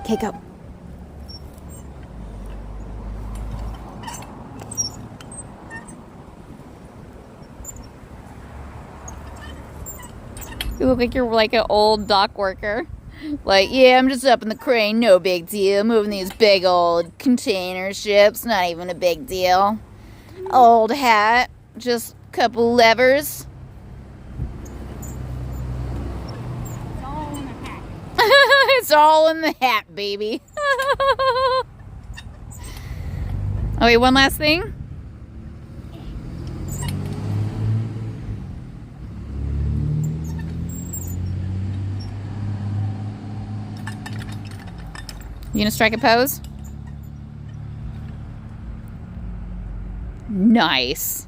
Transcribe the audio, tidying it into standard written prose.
Okay, go. You look like you're like an old dock worker. Like, yeah, I'm just up in the crane, no big deal. Moving these big old container ships, not even a big deal. Old hat, just a couple levers. It's all in the hat. It's all in the hat, baby. Okay, one last thing. You gonna strike a pose? Nice.